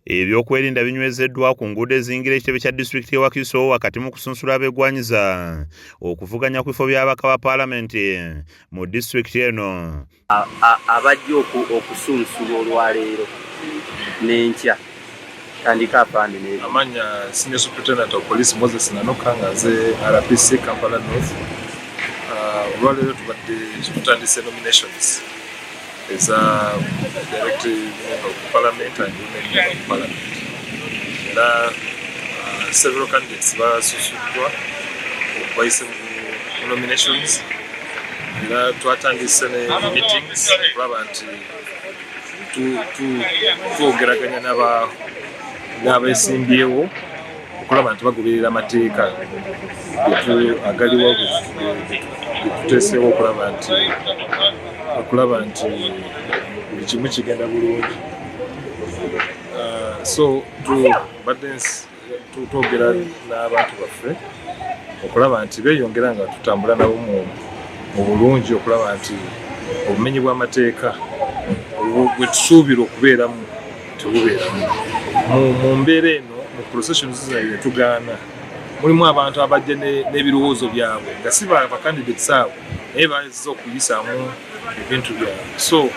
Ebyokwerinda binywezeddwa ku nguudo eziyingira ekitebe kya disitulikiti y'e Wakiso wakati mu kusunsula abeegwanyiza okuvuganya ku bifo by'ababaka ba paalamenti mu disitulikiti eno. Abajja okusunsula olwaleero n'enkya tandika apande n'ebyo. Amanya Senior Superintendent of Police Moses Nanuka nga nze RPC Kampala North. Olwaleero tubadde tutandise nominations eza direct member of parliament and women member of parliament. Era several candidates basusuddwa okubayise mu nominations. Era twatandise ne meetings okulaba nti twogeraganya n'abeesimbyewo okulaba nti bagoberera amateeka agaliwo tuteeseewo okulaba nti buli kimu kigenda bulungi. So tubadde twogera n'abantu baffe okulaba nti beeyongera nga tutambula nabo mu bulungi okulaba nti obumenyi bw'amateeka bwe tusuubira okubeeramu tebubeeramu. Mu mbeera eno mu processions zino tugaana mulimu abantu abajja n'ebirowoozo byabwe nga si ba candidates abo naye bazze okuyisaamu ebintu byabwe. So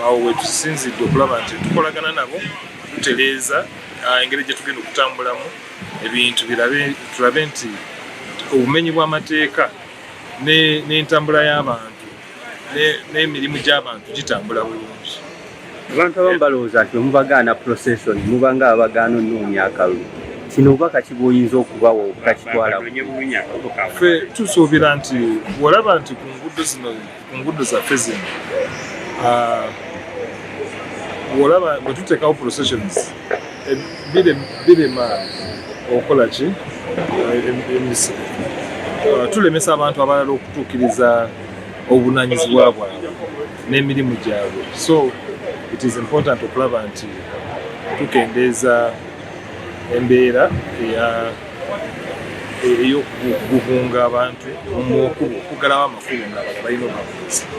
awo we tusinzidde okulaba nti tukolagana nabo tutereeza engeri gye tugenda okutambulamu ebintu tulabe nti obumenyi bw'amateeka n'entambula y'abantu n'emirimu gy'abantu gitambula bulungi. Abantu abamu balowooza nti mubagaana procession muba nga abagaana onnoonya akalulu. Kino obubaka ki bw'oyinza okubawa okukakitwala? Ffe tusuubira nti bw'olaba nti ku nguudo zaffe zino bw'olaba bwe tuteekawo processions birema okukola ki tulemesa abantu abalala okutuukiriza obuvunaanyizibwa bwabwe n'emirimu gyabwe. So it is important okulaba nti tukendeeza embeera ey'okugunga abantu okugalawo amakubo nga balina obuvunaanyizibwa.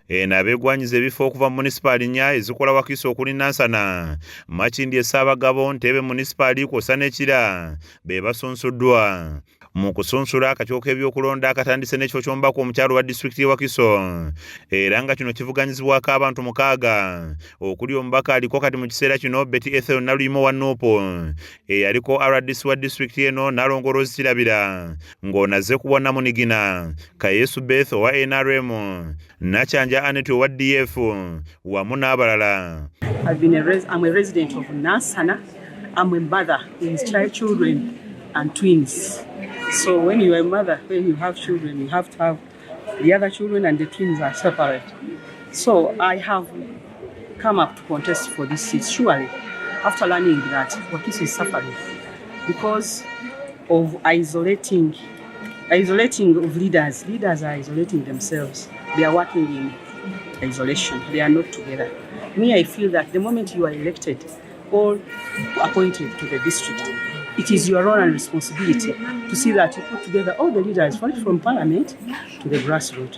Eno abeegwanyiza ebifo okuva mu munisipaali nnya ezikola Wakiso okuli Nansana, Makindye Ssaabagabo, Ntebe munisipaali kw'ossa n'Ekira be basunsuddwa. Mu kusunsula akakiiko k'ebyokulonda akatandise n'ekifo ky'omubaka omukyalo wa disitulikiti y'e Wakiso era nga kino kivuganyizibwako abantu 6 okuli omubaka aliko kati mu kiseera kino Betty Ethel Naluyimo wa Nuupu eyaliko RDC wa disitulikiti eno Nalongo Rose Kirabira ng'onaze kubwa Namunigina, Kayesu Beth owa NRM, Nakyanja Annette owa DF wamu n'abalala. I'm a resident of Nansana. I'm a mother with children and twins. So when you are a mother, when you have children, you have to have the other children and the twins are separate. So I have come up to contest for this seat, surely, after learning that Wakiso is suffering because of isolating of leaders. Leaders are isolating themselves. They are working in isolation. They are not together. Me, I feel that the moment you are elected or appointed to the district, it is your role and responsibility to see that you put together all the leaders, from parliament to the grassroots.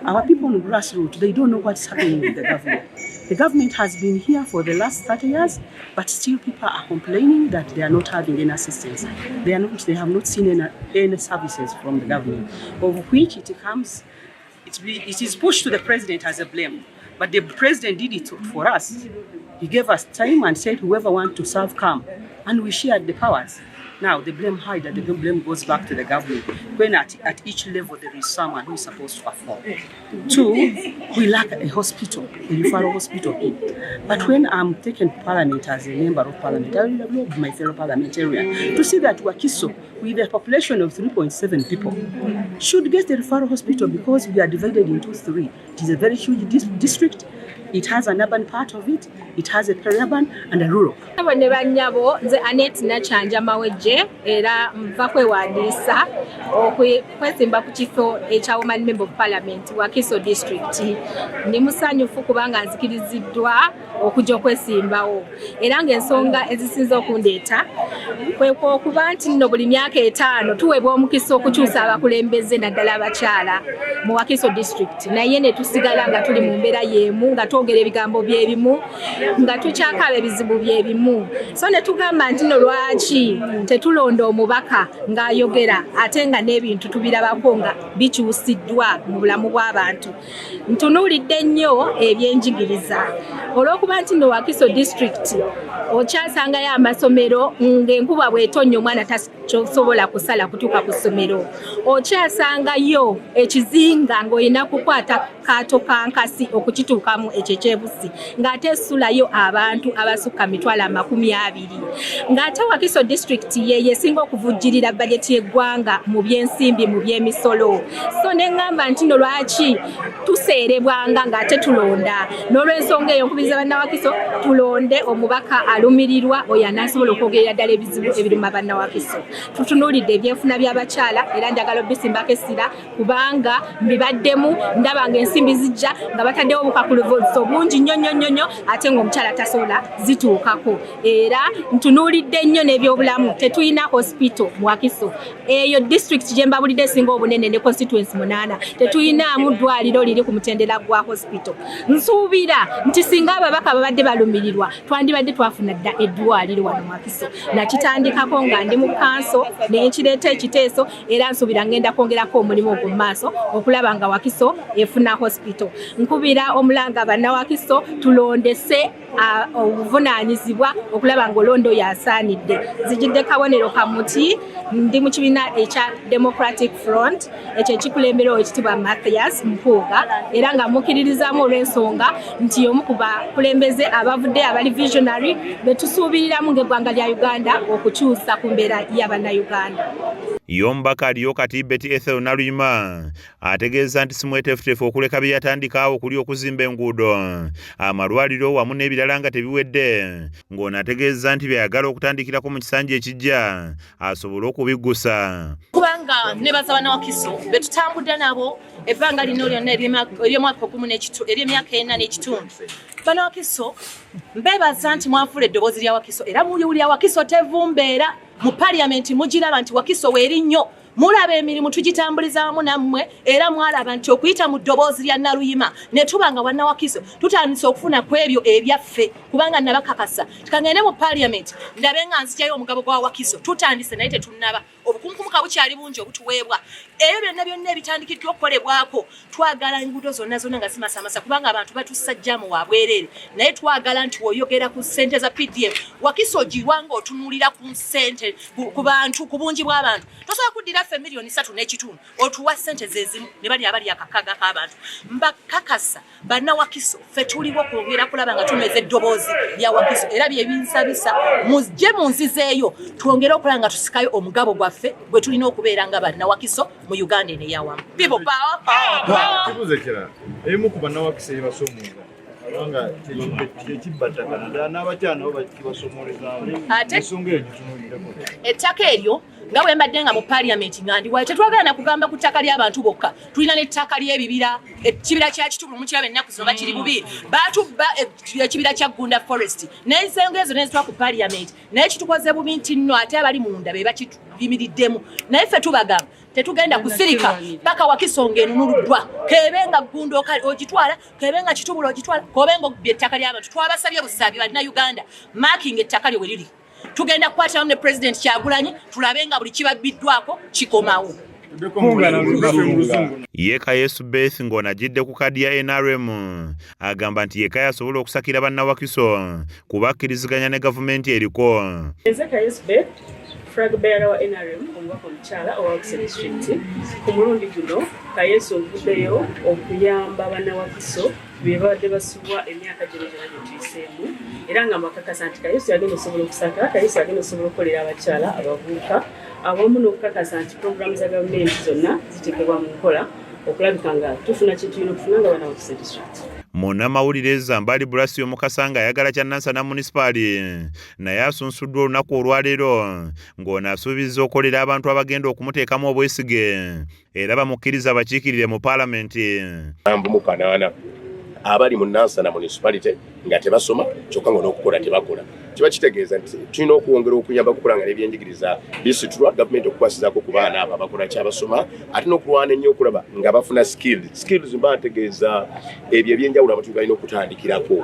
Our people on the grassroots, they don't know what's happening with the government. The government has been here for the last 30 years, but still people are complaining that they are not having any assistance. They have not seen any services from the government, of which it is pushed to the president as a blame. But the president did it for us. He gave us time and said, whoever wants to serve, come. And we shared the powers. Now the blame hides, and the blame goes back to the government. When at each level there is someone who is supposed to perform. 2, we lack a hospital, a referral hospital. But when I'm taken to parliament as a member of parliament, I will love my fellow parliamentarian to see that Wakiso, with a population of 3.7 people, should get a referral hospital because we are divided into 3. It is a very huge district. It has an urban part of it, it has a peri-urban and a rural. Abone bannyabo nze Annette Nakyanja Mawejje era nva kwewandiisa okwesimba ku kifo ekya Woman Member of Parliament Wakiso District. Ndi musanyufu kubanga nzikiriziddwa okujja okwesimbawo era ng'ensonga ezisinza okundeeta kwe okuba nti nno buli myaka 5 tuweebwa omukisa okukyusa abakulembeze naddala abakyala mu Wakiso district naye ne tusigala nga tuli mu mbeera y'emu nga twogera ebigambo byebimu nga tukyakaaba ebizibu byebimu so ne tugamba nti nno lwaki tetulonda omubaka ng'ayogera ate nga n'ebintu tubirabako nga bikyusiddwa mu bulamu bw'abantu ntunuulidde nnyo ebyenjigiriza olw'okuba nti nno Wakiso district okyasangayo amasomero ng'enkuba bw'etonnya omwana tasobola kusala kutuuka ku ssomero okyasangayo ekizinga ng'olina kukwata kaato kankasi okukituukamu ekyo ekyebusi ng'ate essulayo abantu abasukka 20,000 ng'ate Wakiso district ye yesinga okuvujjirira bajeti y'eggwanga mu by'ensimbi mu by'emisolo so ne ngamba nti nno lwaki tuseerebwanga ng'ate tulonda n'olw'ensonga eyo nkubiriza bannawakiso tulonde omubaka alumirirwa oyo anaasobola okwogerera ddala ebizibu ebiruma bannawakiso tutunuulidde ebyenfuna by'abakyala era njagala obisimbako essira kubanga mbibaddemu ndaba ng'ensimbi zijja nga bataddewo obukakuluvuzo bungi nnyo ate ng'omukyala tasobola zituukako era ntunuulidde nnyo n'ebyobulamu tetulina hospital mu Wakiso eyo district gye mbabulidde esinga obunene ne constituency 8 tetulinamu ddwaliro liri ku mutendera gwa hospital nsuubira nti singa ababaka babadde balumirirwa twandibadde twafuna dda eddwaliro wano mu Wakiso nakitandikako nga ndi mu kanso nekireeta ekiteeso era nsuubira ngenda kwongerako omulimu ogwo mu maaso okulaba nga Wakiso efuna hospital nkubira omulanga bannawakiso tulondese obuvunaanyizibwa okulaba ng'olondo yasaanidde zijjidde kabonero kamuti ndi mu kibiina ekya Democratic Front ekyo ekikulembera ekitibwa Mathias Mpuuga era nga mukkiririzaamu olw'ensonga nti omu ku bakulembeze abavudde abali visionary betusuubiriramu ng'eggwanga lya Uganda okukyusa ku mbeera y'Abannayuganda. Yombaka aliyo kati Betty Ethel Naluyima ategeeza nti simwetefutefu okuleka bye yatandikaawo okuli okuzimba enguudo amalwaliro wamu n'ebirala nga tebiwedde ng'ono ategeeza nti byayagala okutandikirako mu kisanja ekijja asobole okubiggusa kubanga nebaza bannawakiso betutambudde nabo ebbanga lino lyonna ery'omwaka 10 ery'emyaka 4 n'ekitundu bannawakiso mbebaza nti mwafuula eddoboozi lya Wakiso era muliwulira Wakiso tevumbeera mu parliament mugiraba nti Wakiso weeri nnyo mulaba emirimu tugitambulizamu nammwe era mwalaba nti okuyita mu ddoboozi lya Naluyima ne tubanga bannawakiso tutandise okufuna ku ebyo ebyaffe kubanga nabakakasa tukangende mu parliament ndabe nga nzigyayo omugabo gwa Wakiso tutandise naye tetunnaba obukunkumuka bukyali bungi obutuweebwa ebyo byonna ebitandikiddwa okukolebwako twagala enguudo zonna nga zimasamasa kubanga abantu batusajjamu wabwerere naye twagala nti woyogera ku ssente za PDM Wakiso girwanga otunuulira ku ssente ku bantu ku bungi bw'abantu tosobola kuddira ffe miliyoni 3 n'ekitundu otuwa ssente zezimu ne bali abali akakaga k'abantu mbakakasa bannawakiso ffe tuliwo kwongera kulaba nga tumeze eddoboozi lya Wakiso era bye binsabisa mujje munzizeeyo twongere okulaba nga tusikayo omugabo gwaffe gwe tulina okubeera nga bannawakiso mu Uganda n'eyawamu people power kibuze kirala emu ku bannawakiso ebasoomuuza abanga tekibatagana n'abakyala nabo bakibasoomolezaamu ensonga eyo gitunuuliddeko ettaka eryo nga bwe mbadde nga mu parliament nga ndiwayo tetwagala na kugamba ku ttaka ly'abantu bokka tulina n'ettaka ly'ebibira ekibira kya Kitubu mukiraba ennaku zino bakiri bubiri batubba ekibira kya Gunda Forest n'ensonga ezo nezitwa ku parliament naye kitukoze bubi nti nno ate abali munda be bakiyimiriddemu naye ffe tubagamba tetugenda kusirika paka Wakiso ng'enunuluddwa kebenga Gunda ogitwala kebenga Kitubu ogitwala kobenga ettaka ly'abantu twabasabye busaabi balina Uganda marking ettaka lyo we liri tugenda kukwata ne President Kyagulanyi tulabe nga buli kibabbiddwako kikomawo. Yeka Yesu Beth ng'ono agidde ku kadi ya NRM agamba nti yeka yasobola okusakira bannawakiso kubakkiriziganya ne gavumenti eriko. Yeka Yesu Beth flag bearer wa NRM omubaka omukyala owa Wakiso district ku mulundi guno Kayesu ovuddeyo okuyamba bannawakiso bye babadde basubwa emyaka gino gye tuyiseemu era nga makakasa nti Kayesu yagenda osobola okusaka Kayesu yagenda osobola okukolera abakyala abavubuka awamu n'okukakasa nti programu za gavumenti zonna ziteekebwa mu nkola okulabika nga tufuna kye tulina okufuna nga bana Wakiso district. Munnamawulire Zambali Blasio Mukasanga ayagala kya Nansana munisipaali naye asunsuddwa olunaku olwaleero ng'ono asuubizza okolera abantu abagenda okumuteekamu obwesige era bamukkiriza bakiikirire mu paalamenti. abali mu Nansana municipality nga tebasoma kyokka n'okukola tebakola. Kiba kitegeeza nti tulina okwongera okuyamba kukulanga n'ebyenjigiriza disitulwa gavumenti okukwasizaako ku baana abo abakola kyabasoma ate n'okulwana ennyo okulaba nga bafuna skills mba ntegeeza ebyo ebyenjawulo abantu balina okutandikirako.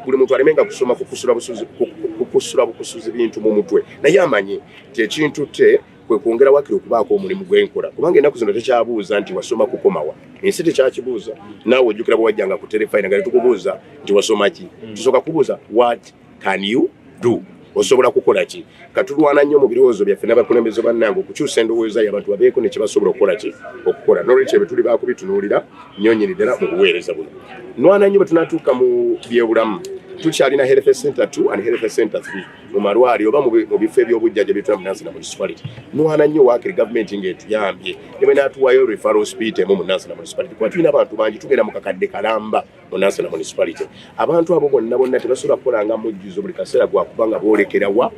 Buli muntu alemenga kusoma kukusula bukusuzi bintu mu mutwe naye amanye nti ekintu te kwe kwongera wakiri okubaako omulimu gwenkola kubanga ennaku zino tekyabuuza nti wasoma kukomawa ensi tekyakibuuza naawe ojjukira bwe wajjanga ku terefayina nga tetukubuuza nti wasoma ki tusooka kubuuza what can you do osobola kukola ki katulwana nnyo mu birowoozo byaffe n'abakulembeze bannange okukyusa endowooza y'abantu babeeko ne kyebasobola okukola ki okukola n'olwekyo tuli baakubitunuulira nnyonnyini ddala mu buweereza buno nwana nnyo bwe tunaatuuka mu byobulamu tukyalina health center 2 and health center 3 mu malwaliro oba mu bifo eby'obujjajja byetuna mu Nansana municipality nwana nnyo waakiri gavumenti ng'etuyambye ne bwe n'atuwaayo referral hospital mu Nansana municipality kuba tulina abantu bangi tugenda mu kakadde kalamba mu Nansana municipality abantu abo bonna tebasobola kukola nga mujjuzo buli kaseera gwakubanga boolekerawa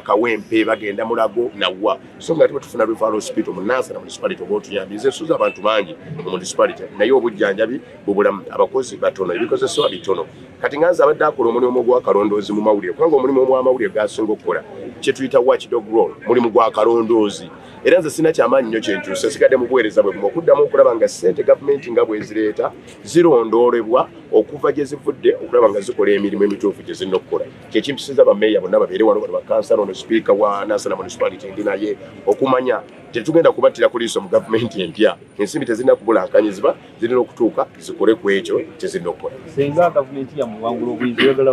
kawempe bagenda mulago nawa so nga tuba tufuna referral hospital mu Nansana municipality oba otuyambye nze nsuza abantu bangi mu municipality naye obujjanjabi bubulamu abakozi batono ebikozesebwa bitono kati nganza abadde akola omulimu gw'akalondoozi mu mawulire kubanga omulimu omw'amawulire gasinga okukola kye tuyita watchdog role mulimu gw'akalondoozi era nze sina kyamaanyi nnyo kyentuusa sigadde mu buweereza bwe bumu okuddamu okulaba nga ssente gavumenti nga bwe zireeta zirondoolebwa okuva gye zivudde okulaba nga zikola emirimu emituufu gye zirina okukola kyekimpisiza bameeya bonna babeere wano bano bakansala ono sipiika wa Nansana municipality ndi naye okumanya tetugenda kubattira ku liiso mu gavumenti empya ensimbi tezirina kubulankanyizibwa zirina okutuuka zikole ku ekyo kyezirina okukola senga gavumenti yamuwangula obuyinza oyagala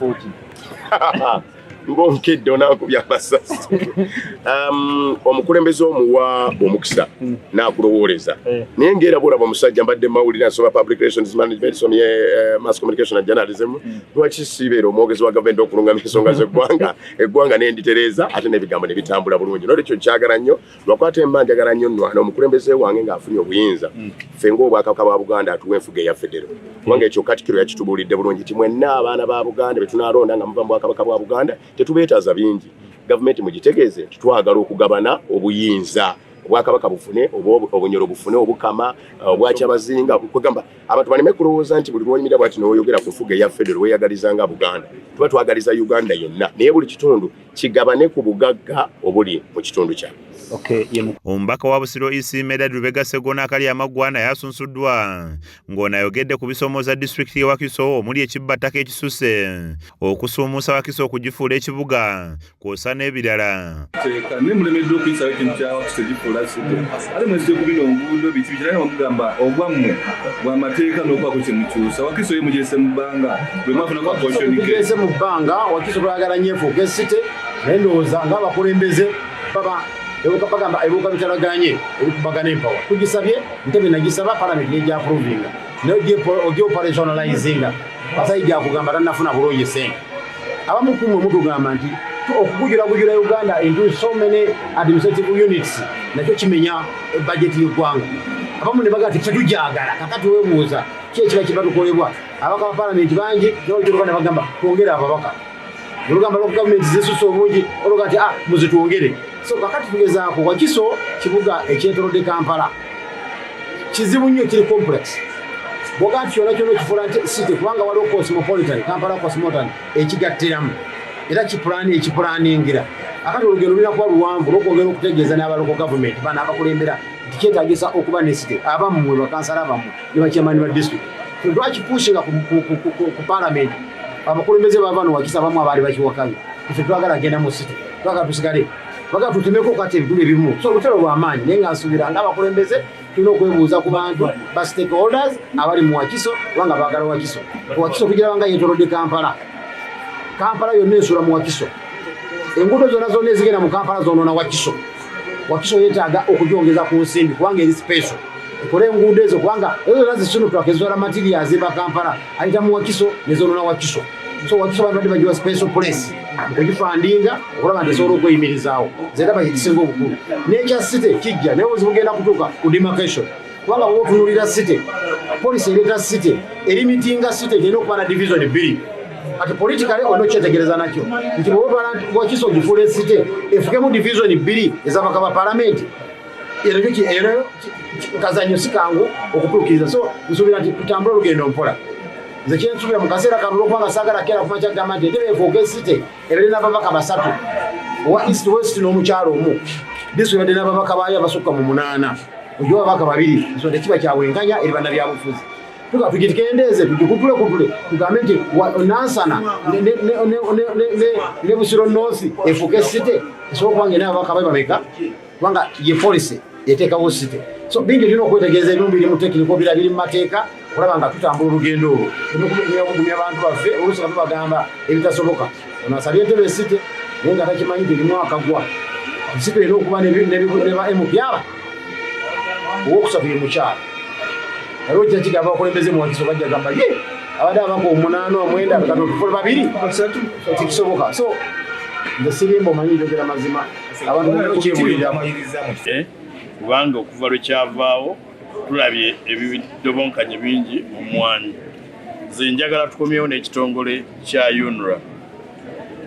40 ng'omukedde onankubya amasasi omukulembeze omuwa omukisa n'akulowooleza naye ng'era bwolaba omusajja mbadde mawulire asoma public relations management somye mass communication and journalism lwaki sibeera omwogezi wa gavumenti okulungama ensonga z'eggwanga eggwanga n'enditereeza ate n'ebigambo ne bitambula bulungi n'olwekyo nkyagala nnyo lwakwata emma njagala nnyo nnwana omukulembeze wange ng'afunye obuyinza ffe ng'obwakabaka bwa Buganda atuwa enfuga eya federo kubanga ekyo Katikkiro yakitubuulidde bulungi ti mwenna abaana ba Buganda be tunaalonda nga muva mu bwakabaka bwa Buganda tetubeetaaza bingi gavumenti mugitegeeze nti twagala okugabana obuyinza obwakabaka bufune obunyoro bufune obukama obwakyabazinga kugamba abantu baleme kulowooza nti buli lwonyumira bwati n'oyogera ku nfuga eya federo weyagalizanga Buganda tuba twagaliza Uganda yonna naye buli kitundu kigabane ku bugagga obuli mu kitundu kyabwe. Omubaka wa Busiro East Medad Lubega Segona akali amaggwana yasunsuddwa ng'onayogedde ku bisoomooza disitulikiti y'e Wakiso omuli ekibbattaka ekisuse okusuumuusa Wakiso okugifuula ekibuga kw'ossa n'ebirala. Nemulemeddwa okuyisaawo ekintu kya Wakiso gifuula site ate mwezze ku bino nguudo biki naye bamugamba obwammwe bw'amateeka n'okwako kye mukyusa Wakiso ye mugese mu bbanga bwe mwafuna ku appointment mugese mu bbanga Wakiso twagala nnyo efuuka esite naye ndowooza ng'abakulembeze baba bagamba ebibuga bitalaganye ebikubagana empawa tugisabye ntebe nagisaba parliament nejja approvinga ogi operationalizinga basajja kugamba tanafuna bulungi sente abamu kumwe mutugamba nti okugujira Uganda into so many administrative units nakyo kimenya budget y'eggwanga abamu ne bagati tetujagala kakati webuuza kiba kibatukolebwa abaka ba parliament bangi n'oluganda bagamba twongera ababaka olugamba lwa gavumenti zisusa obungi olugati muzitwongere so kakati tugezaako Wakiso kibuga ekyetolodde Kampala kizibu nnyo kiri complex bwoga nti kyonna kifuula nti city kubanga waliwo cosmopolitan Kampala cosmopolitan ekigattiramu era ekipulaningira akati olugendo lulina kuba luwanvu lwokwongera okutegeeza n'abaloko gavumenti bana abakulembera nti kyetaagisa okuba ne city abammwe bakansala abammwe ne bakyamaani ba district twakipushinga ku parliament abakulembeze bavano Wakiso abamu abaali bakiwakanya ife twagala genda mu city twagala tusigale baga tutemeko kati ebintu ebimu so lutero lw'amaanyi naye nga nsubira ng'abakulembeze tulina okwebuuza ku bantu ba stakeholders abali mu Wakiso kubanga baagala Wakiso kugira banga yetolodde Kampala yonna esula mu Wakiso enguudo zonna ezigenda mu Kampala zonoona Wakiso yeetaaga okugyongeza ku nsimbi kubanga eri special ekole enguudo ezo kubanga ezo zonna zisunutwaka ezisola materials eba Kampala ayita mu Wakiso nezonoona Wakiso so Wakiso abantu badde bagiwa special place okugifandinga okulaba nti esobola okweyimirizaawo zeraba ekisinga obukulu n'ekya city kijja naye obuzibu bugenda kutuuka ku demarcation kubanga bwe otunuulira city polisi ereeta city erimitinga city erina okuba na division 2 kati politikale olina okyetegereza nakyo nti bwebotwala nti Wakiso gifuula city efukemu division 2 ez'abaka ba palamenti era kazanyo si kangu okutuukiriza so nsuubira nti tutambula olugendo mpola nze kyensubira mu kaseera kano olwokubanga saagala kera kuma kyagamba nti entebe efuuka esite ebadde n'ababaka basatu owa east west n'omukyalo omu disitulikiti ebadde n'ababaka baayo abasukka mu 8 ojo ababaka 2 nsonga kiba kyawenganya eri bannabyabufuzi tugikendeeze tugikutule tugambe nti Nansana ne Busiro North efuuka esite esobola okubanga n'ababaka baayo bameka kubanga ye policy eteekawo site so bingi tulina okwetegeeza ebimu biri mu tekiniko bira biri mu mateeka olaba nga tutambula olugendo olwo tunakumya abantu baffe oluusi nga tubagamba ebitasoboka ono asabye entebe esite naye nga takimanyi nti erimu akagwa site erina okuba neba MPR owokusatu ye mukyala era ojja kigamba abakulembeze mu Wakiso bajja gamba ye abadde abako 8 9 katono tufule 2 tikisoboka so nze sirimba omanyi njogera mazima abantu kyebuliramu kubanga okuva lwekyavaawo tulabye ebidobonkanye bingi mu mwanyi. Nze njagala tukomyewo n'ekitongole kya UNRA.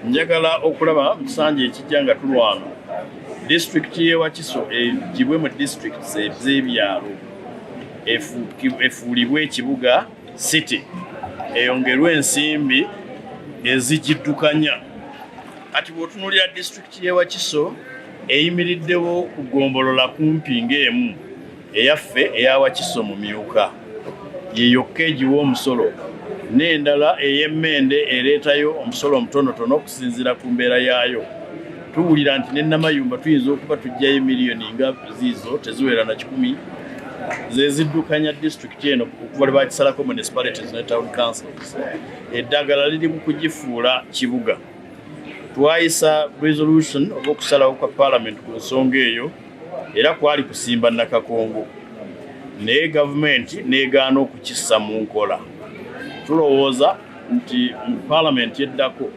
Njagala okulaba musanje ekijja nga tulwana disitulikiti y'e Wakiso egibwe mu disitulikiti ez'ebyalo efuulibwe ekibuga city eyongerwe ensimbi ezigiddukanya. Kati bw'otunuulira disitulikiti y'e Wakiso eyimiriddewo kugombolola kumpi ng'emu eyaffe eya Wakiso mu Myuka yeyokka egiwa omusolo n'endala ey'emmende ereetayo omusolo omutonotono okusinziira ku mbeera yaayo. Tuwulira nti ne Namayumba tuyinza okuba tujjayo miliyoni nga ziizo teziwera na 10 zeziddukanya disitulikiti eno okuva lwe bakisalako municipalities ne town councils. Eddagala liri mu kugifuula kibuga. Twayisa resolution oba okusalawo kwa parliament ku nsonga eyo era kwali kusimba Nakakongo naye gavumenti negaana okukissa mu nkola. Tulowooza nti mu parliament eddako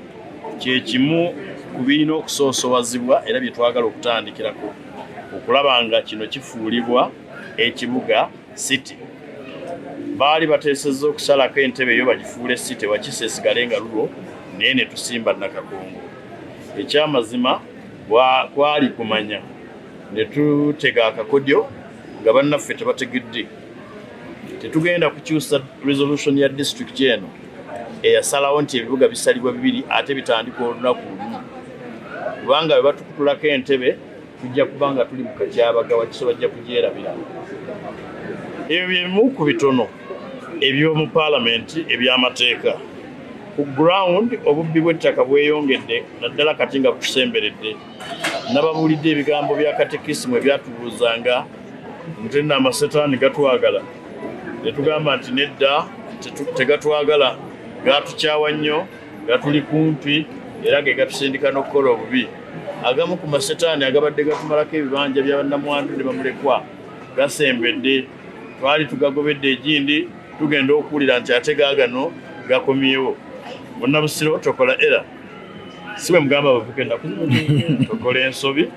kyekimu ku birina okusoosowazibwa era bye twagala okutandikirako okulaba nga kino kifuulibwa ekibuga city. Baali bateesezza okusalako entebe eyo bagifuule city Wakiso esigale nga lulo naye ne tusimba Nakakongo. Ekyamazima kwali kumanya ne tutega akakodyo nga bannaffe tebategedde. Tetugenda kukyusa resolution ya district eno eyasalawo nti ebibuga bisalibwa 2 ate bitandika olunaku lumu. Kubanga bwe batukutulako entebe tujja kubanga tuli mu kakyabaga Wakiso bajja kugyerabira. Ebyo bimu ku bitono eby'omu parliament eby'amateeka. Ku ground obubbi bw'ettaka bweyongedde naddala kati nga butusemberedde. Nababulidde ebigambo bya katekisimu ebyatubuuzanga nti n'amasetaani gatwagala. Ne tugamba nti nedda tegatwagala, gatukyawa nnyo, gatuli kumpi era ge gatusindika n'okukola obubi. Agamu ku masetaani agabadde gatumalako ebibanja bya bannamwandu ne bamulekwa gasembedde. Twali tugagobedde egindi tugenda okuwulira nti ate gaagano gakomyewo. Munnabusiro tokola era siwe mugamba abavuke ennaku tokola ensobi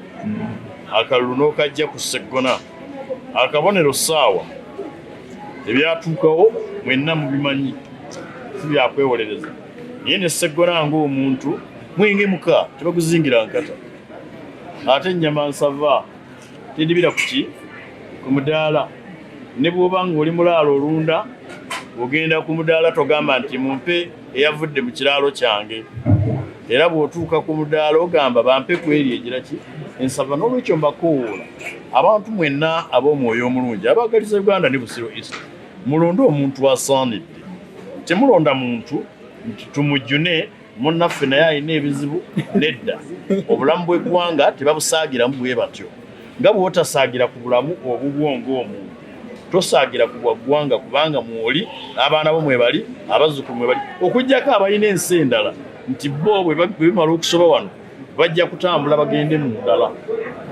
akalulu n'okajja ku Sseggona akabonero ssaawa ebyatuukawo mwenna mubimanyi si byakwewolereza naye ne Sseggona ng'omuntu mwenge muka tebaguzingira nkata ate ennyama nsava tendibira kuki ku mudaala ne bw'oba ng'oli mulaalo olunda ogenda ku mudaala togamba nti mumpe eyavudde mu kiraalo kyange era bw'otuuka ku mudaala ogamba bampe kweri egiraki ensava. N'olwekyo mbakoola abantu mwenna ab'omwoyo omulungi abaagaliza Uganda ne Busiro East mulonde omuntu asaanidde. Temulonda muntu nti tumujjune munnaffe naye alina ebizibu. Nedda, obulamu bw'eggwanga tebabusaagiramu bwe batyo nga bw'otasaagira ku bulamu obubwo ng'omuntu tosaagira ku bwaggwanga kubanga mwoli abaana bo mwe bali abazzukulu mwe bali okuggyako abalina ensi endala nti bo bwe bimala okusoba wano bajja kutambula bagende mu ndala.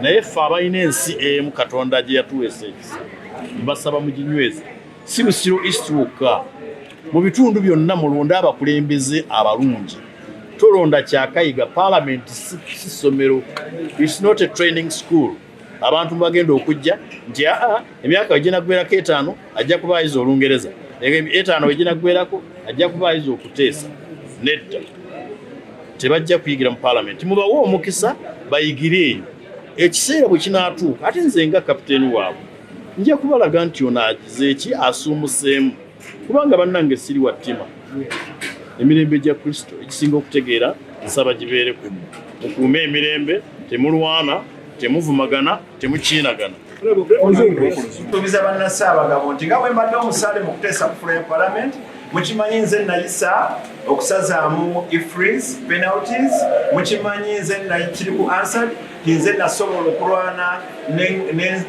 Naye ffe abalina ensi emu Katonda gye yatuweesa ekisa mbasaba muginyweze si Busiro East wokka mu bitundu byonna mulonde abakulembeze abalungi. Tolonda kyakayiga parliament si ssomero, it's not a training school. Abantu bagenda okujja nti emyaka eginagwerako 5 ajja kubaayiza Olungereza, 5 eginagwerako ajja kubaayiza okuteesa. Nedda, tebajja kuyigira mu parliament. Mubawe omukisa bayigire eyo. Ekiseera bwe kinaatuuka ate nze nga kapiteeni waabwe nja kubalaga nti ono agize eki asuumuseemu kubanga bannange siri wa ttima emirembe gya Kristo ekisinga okutegeera nsaba gibeere kumu mukuume emirembe temulwana temuvumagana temukiinagana tubiza bannassaabagabo nti nga bwe mbadde omusaale mu kuteesa ku fula ya palamenti mukimanyi nze nayisa okusazaamu ifrees penalties mukimanyi nze kiri ku answered nze nasobola okulwana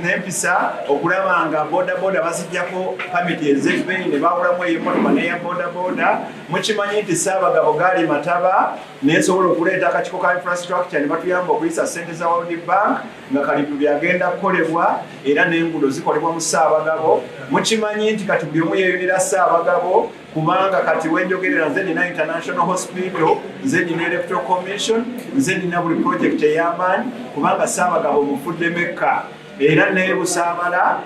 n'empisa okulaba nga bodaboda bazijjako pamiti ez'ebbeeyi ne bawulamu ey'emmotoka n'eya bodaboda mukimanyi nti Ssaabagabo gaali Mataba nesobola okuleeta akakiko ka infrastructure ne batuyamba okuyisa ssente za World Bank nga kalibu byagenda kukolebwa era n'enguudo zikolebwa mu Ssaabagabo mukimanyi nti kati buli omu yeeyunira Ssaabagabo kubanga kati wenjogerera nze nina international hospital nze nina electoral commission nze nina buli project ey'amaanyi kubanga Ssaabagabo mufudde mekka era ne Busaabala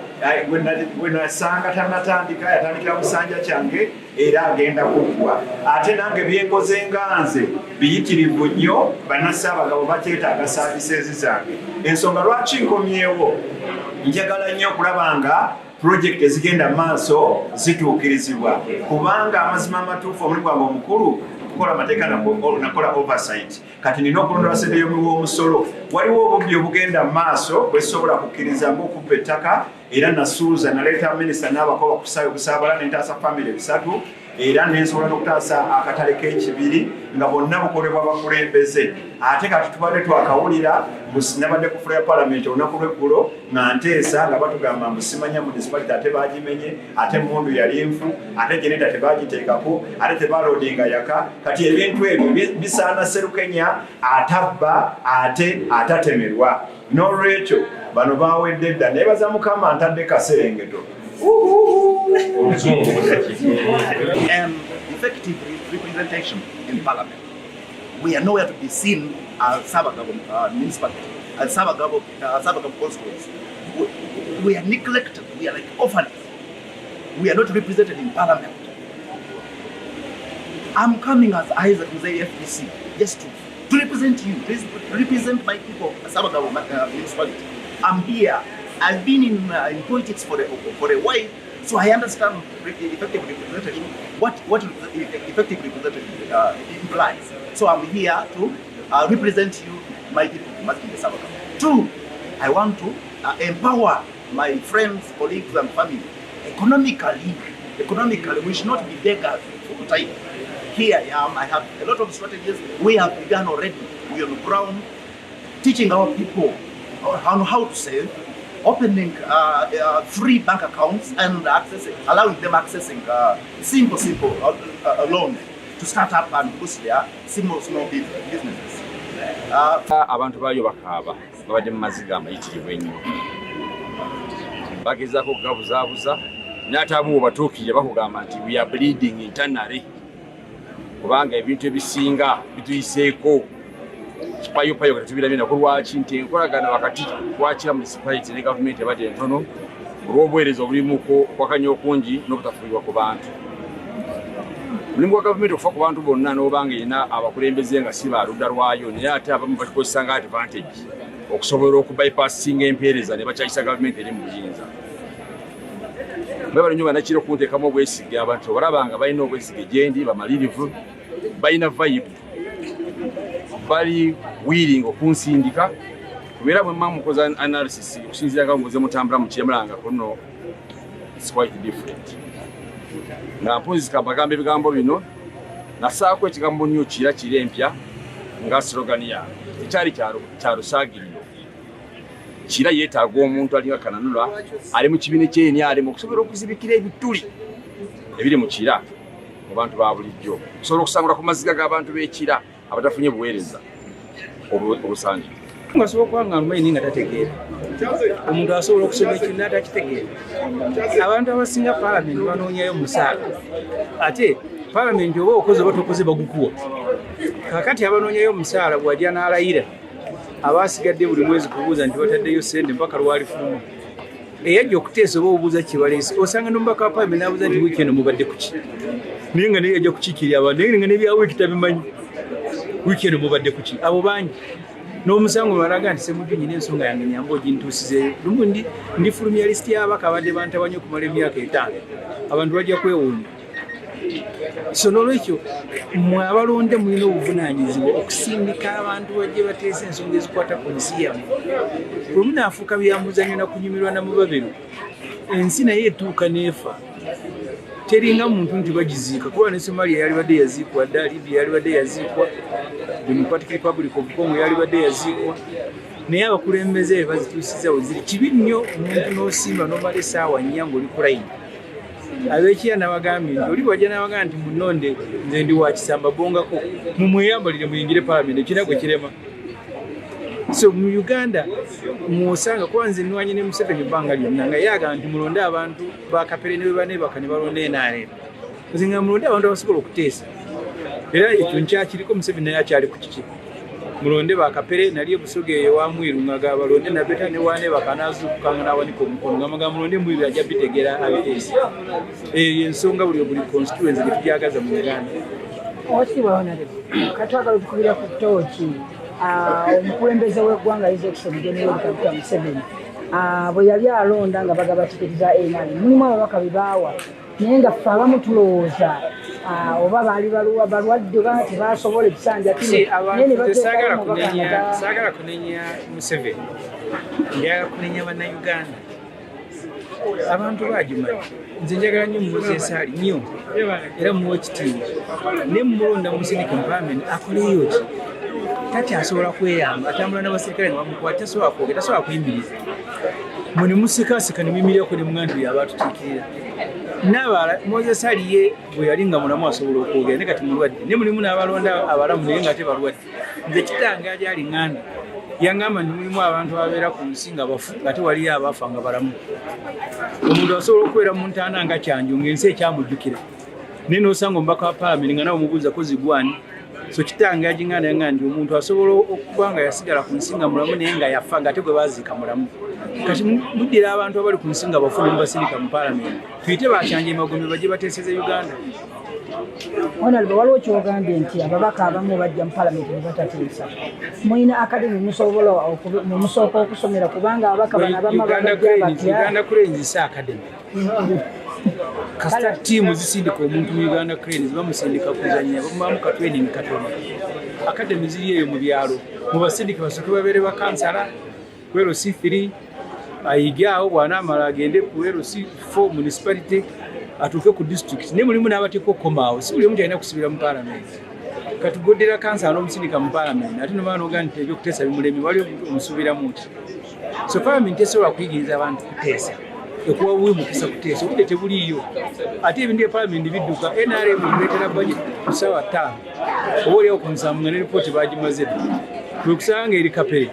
gwe nasanga tanatandika yatandikira musanja kyange era agenda kuggwa ate nange byenkoze nga nze biyitirivu nnyo bannassaabagabo bakyetaaga saavisizi zange ensonga lwaki nkomyewo njagala nnyo okulaba nga project ezigenda maaso zituukirizibwa kubanga amazima amatuufu omulimu gwange omukulu kukola amateeka nakola oversight kati nina okulondola ssente y'omusolo waliwo obubbi obugenda maaso bwesobola kukkiriza ng'okubba ettaka era nasuuza naleeta minisita n'abakoba ku Busaabala nentaasa famire 3 era nensobola n'okutaasa akatale k'ekibiri nga bonna bukolebwa bakulembeze ate kati tubadde twakawulira nabadde ku fula ya palamenti olunaku lw'eggulo nga nteesa nga batugamba mbu simanya municipality ate baagimenye ate mundu yali nfu ate geneta tebagiteekako ate tebaloodinga yaka kati ebintu ebyo bisaana Sserukenya atabba ate atatemerwa n'olwekyo bano baawedde dda neebaza Mukama ntadde kaserengeto and effective representation in Parliament. We are nowhere to be seen as Ssaabagabo municipality, as Ssaabagabo constituency. We are neglected. We are like orphans. We are not represented in Parliament. I'm coming as Isaac Mzee FDC just to represent you, to represent my people, Ssaabagabo municipality. I'm here. I've been in politics for a while, so I understand effective representation, what effective representation implies. So I'm here to represent you, my people, Ssaabagabo. 2, I want to empower my friends, colleagues, and family economically. We should not be beggars full time. Here I am. I have a lot of strategies. We have begun already. We are on the ground, teaching our people on how to save. Opening free bank accounts and allowing them accessing simple loans to start up and boost their small businesses. Abantu bayo bakaaba babadde mu maziga amayitirivu ennyo bagezaako okugabuzaabuza n'ate abo batuukirire bakugamba nti we are bleeding internally kubanga ebintu ebisinga bituyiseeko kipayopayo kati tubirabye nako lwaki nti enkolagana wakati kwakira municipality ne gavumenti ebadde entono olw'obuweereza obulimuko kwakanya okungi n'obutafuulibwa ku bantu omulimu gwa gavumenti okufa ku bantu bonna n'obanga erina abakulembeze nga si baludda lwayo naye ate abamu bakikozesa nga advantage okusobola okubypassinga empeereza ne bakyayisa gavumenti eri mu buyinza mwebale nnyo banakira okunteekamu obwesige abantu obalabanga balina obwesige gyendi bamalirivu balina vibe bali willing okunsindika kubera bwe mma mukoza analysis okusinziira nga muze mutambula mu kyemulanga kuno it's quite different nga mpozi kabagamba ebigambo bino nasaako ekigambo nnyo kira empya nga slogan ya ekyali kyalo saagiriro kira yeetaaga omuntu alinga kananula ali mu kibiina kyeni alimu okusobola okuzibikira ebituli ebiri mu kira mu bantu ba bulijjo okusobola okusangula ku maziga g'abantu b'ekira abatafunye buweereza obusanje ngasobola okuba nga alumanyini nga tategeera omuntu asobola okusoma ekintu n'atakitegeera abantu abasinga palamenti banoonyayo musaala ate palamenti oba okoze oba tokoze bagukuwa kakati abanoonyayo musaala bw'ajja n'alayira abaasigadde buli mwezi kubuuza nti bataddeyo ssente mpaka lwalifumu eyajja okuteesa oba obuuza kibaleese osanga n'omubaka wa palamenti n'abuuza nti wiiki eno mubadde kuki naye nga naye yajja kukiikirira abantu naye nga n'ebya wiiki tabimanyi wiiki eno mubadde kuki abo bangi n'omusango balaga nti semujjo nyina ensonga yange nyamba ogintuusizeeyo lumu ndifulumya lisiti y'abaka abadde bantabanye okumala emyaka 5 abantu bajja kwewuunya so nolwekyo mmwe abalonde mulina obuvunaanyizibwa okusindika abantu bajje bateesa ensonga ezikwata ku nsi yammwe bwe munaafuuka byamuzannyo na kunyumirwa na mubabero ensi naye etuuka n'efa teringa muntu nti bagiziika kuba ne Somalia yalibadde yaziikwa dda Libya yalibadde yaziikwa Democratic Republic of Congo yalibadde yaziikwa naye abakulembeze bazituusiza we ziri kibi nnyo omuntu n'osimba n'omala essaawa nnya ng'oli ku layini abekiya nabagambye nti oli bwajja n'abagamba nti munonde nze ndi wa Kisamba bongako mumweyambalire muyingire palamenti ekina gwe kirema so mu Uganda mwosanga kuba nze nnwanye ne Museveni ebbanga lyonna nga yagamba nti mulonde abantu bakapere ne bwe baneebaka ne balonde NRM nze nga mulonde abantu abasobola okuteesa era ekyo nkyakiriko Museveni naye akyali ku kiki mulonde bakapere nali ebusoga eyo wa Mwiru nga gabalonde na beta ne waneebaka n'azuukukanga n'awanika omukono nga maga mulonde Mwiru ajja bitegeera abiteesi eyo ensonga buli constituency gye tugyagaza mu Uganda. Katwagala otukubira ku ttooki omukulembeze w'eggwanga His Excellency General Kaguta Museveni bwe yali alonda nga bagaba tiketi za NRM mulimu ababaka be baawa naye nga ffe abamu tulowooza oba baali balwadde oba tebasobola ebisanja saagala kunenya Museveni njagala kunenya bannayuganda abantu bagimanyi nze njagala nnyo muwoza esaali nnyo era muwa ekitiibwa naye mumulonda musindika mu palamenti akoleyo ki tati asobola kweyamba atambula n'abasirikale ne bamukwata tasobola kwogera tasobola kuyimiriza mwe ne musikasika ne muyimirako ne muganda bye abatutiikirira n'abala Moses aliye bwe yali nga mulamu asobola okwogera ne kati mulwadde ne mulimu n'abalonda abalamu naye nga tebalwadde nze kitange agyali ŋŋanda yangamba nti mulimu abantu ababeera ku nsi nga bafu ate waliyo abafa nga balamu omuntu asobola okubeera mu ntaana nga kyanju ng'ensi ekyamujjukira naye n'osanga omubaka wa palamenti nga nawe omubuuza ko zigwani so kitange agiŋŋanda yangamba nti omuntu asobola okuba nga yasigala ku nsi nga mulamu naye nga yafa nga ate gwe baaziika mulamu kati muddira abantu abali ku nsi nga bafu ne mubasindika mu palamenti tuyite bakyanja emagombe bajje bateeseza Uganda. Honorable waliwo kyogambye nti ababaka abamu bajja mu palamenti ne batateesa mulina akademi musooka okusomera kubanga ababaka bano abamu Uganda Cranes si akademi kasita tiimu zisindika omuntu mu Uganda Cranes bamusindika kuzannya bamubamu ka training katono akademi ziri eyo mu byalo mubasindika basooke babeere bakansala ku LC3 ayigyawo bw'anaamala agende ku LC4 municipality atuuke ku district naye mulimu n'abateeka okomaawo si buli omu talina kusibira mu palamenti katugoddera kansala n'omusindika mu palamenti ate nobaana ogaa nti ebyokuteesa bimulemi waliwo omusuubiramu ki so palamenti esobola kuyigiriza abantu kuteesa ekuwa buwi mukisa kuteesa obudde tebuliiyo ate ebintu bya palamenti bidduka NRM emuleetera budget ku ssaawa 5 oba oliawo ku 7 nga ne ripooti baagimaze dda kwe kusanga eri kapere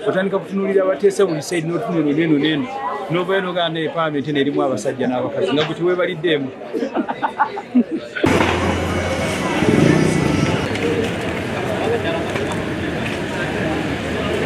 otandika kutunuulira abateesa buli saidi n'otunula neeno n'ovayo n'ogaa naye palamenti n'erimu abasajja n'abakazi nga gwe teweebaliddeemu